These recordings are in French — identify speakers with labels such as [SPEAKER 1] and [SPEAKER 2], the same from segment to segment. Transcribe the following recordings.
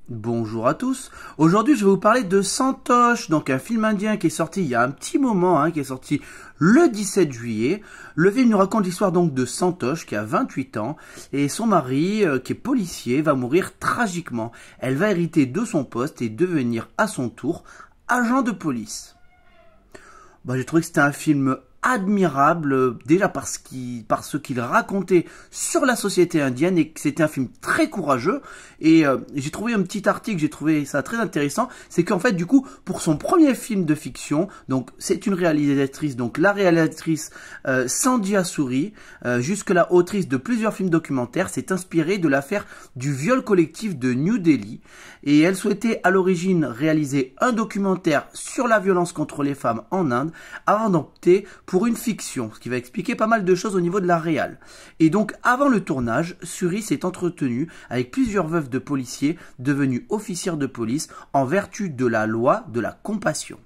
[SPEAKER 1] Bonjour à tous. Aujourd'hui, je vais vous parler de Santosh, donc un film indien qui est sorti il y a un petit moment, qui est sorti le 17 juillet. Le film nous raconte l'histoire donc de Santosh qui a 28 ans et son mari, qui est policier, va mourir tragiquement. Elle va hériter de son poste et devenir à son tour agent de police. J'ai trouvé que c'était un film admirable, déjà par ce qu'il racontait sur la société indienne et que c'était un film très courageux. Et j'ai trouvé un petit article, j'ai trouvé ça très intéressant, c'est qu'en fait du coup pour son premier film de fiction, donc c'est une réalisatrice, donc la réalisatrice Sandhya Suri, jusque-là autrice de plusieurs films documentaires, s'est inspirée de l'affaire du viol collectif de New Delhi et elle souhaitait à l'origine réaliser un documentaire sur la violence contre les femmes en Inde avant d'opter pour une fiction, ce qui va expliquer pas mal de choses au niveau de la réal. Et donc avant le tournage, Suri s'est entretenue avec plusieurs veuves de policiers devenus officiers de police en vertu de la loi de la compassion.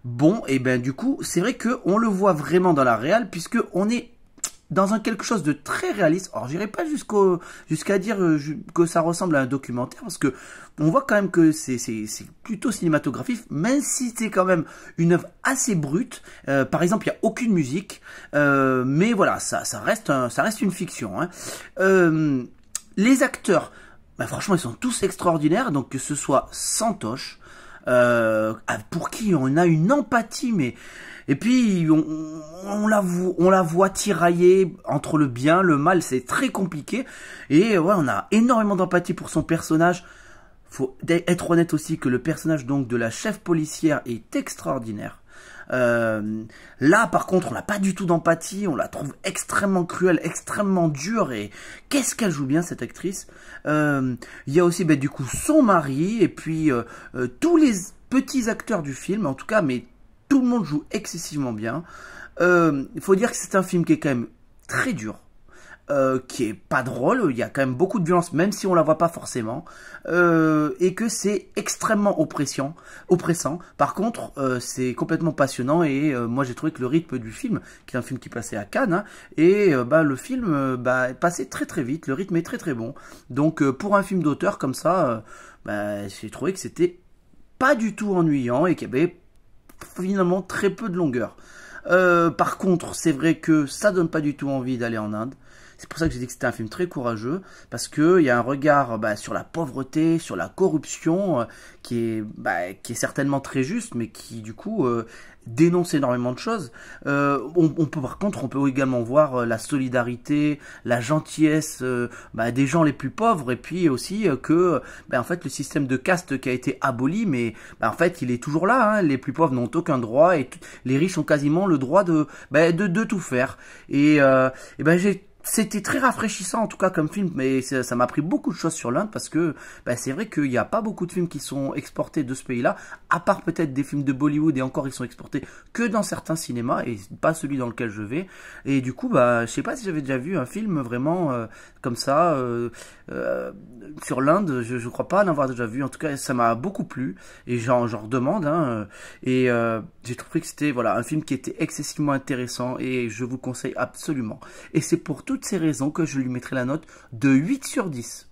[SPEAKER 1] Bon, et ben du coup, c'est vrai qu'on le voit vraiment dans la réal, puisque on est dans quelque chose de très réaliste. Alors, j'irai pas jusqu'à dire que ça ressemble à un documentaire, parce que on voit quand même que c'est plutôt cinématographique, même si c'est quand même une œuvre assez brute. Par exemple, il n'y a aucune musique, mais voilà, ça reste une fiction. Les acteurs, franchement, ils sont tous extraordinaires. Donc, que ce soit Santosh, pour qui on a une empathie, mais... Et puis, on la voit tirailler entre le bien, le mal, c'est très compliqué. Et ouais, on a énormément d'empathie pour son personnage. Faut être honnête aussi que le personnage donc de la chef policière est extraordinaire. Là, par contre, on n'a pas du tout d'empathie. On la trouve extrêmement cruelle, extrêmement dure. Et qu'est-ce qu'elle joue bien, cette actrice. Il y a aussi du coup son mari et puis tous les petits acteurs du film, en tout cas, mais tout le monde joue excessivement bien. Il faut dire que c'est un film qui est quand même très dur, qui est pas drôle. Il y a quand même beaucoup de violence, même si on la voit pas forcément, et que c'est extrêmement oppressant. Par contre, c'est complètement passionnant et moi j'ai trouvé que le rythme du film, qui est un film qui passait à Cannes, et le film passait très très vite. Le rythme est très très bon. Donc pour un film d'auteur comme ça, j'ai trouvé que c'était pas du tout ennuyant et qu'il y avait finalement très peu de longueur. Par contre, c'est vrai que ça donne pas du tout envie d'aller en Inde. C'est pour ça que j'ai dit que c'était un film très courageux, parce qu'il y a un regard sur la pauvreté, sur la corruption, qui est certainement très juste, mais qui du coup dénonce énormément de choses. Par contre, on peut également voir la solidarité, la gentillesse des gens les plus pauvres, et puis aussi que en fait le système de caste qui a été aboli, mais en fait il est toujours là. Les plus pauvres n'ont aucun droit et les riches ont quasiment le droit de tout faire. C'était très rafraîchissant en tout cas comme film, mais ça m'a appris beaucoup de choses sur l'Inde, parce que c'est vrai qu'il n'y a pas beaucoup de films qui sont exportés de ce pays-là, à part peut-être des films de Bollywood, et encore ils sont exportés que dans certains cinémas et pas celui dans lequel je vais. Et du coup, je sais pas si j'avais déjà vu un film vraiment comme ça sur l'Inde. Je crois pas en avoir déjà vu. En tout cas, ça m'a beaucoup plu et j'en redemande. J'ai trouvé que c'était un film qui était excessivement intéressant et je vous conseille absolument. Et c'est pour toutes ces raisons que je lui mettrai la note de 8 sur 10.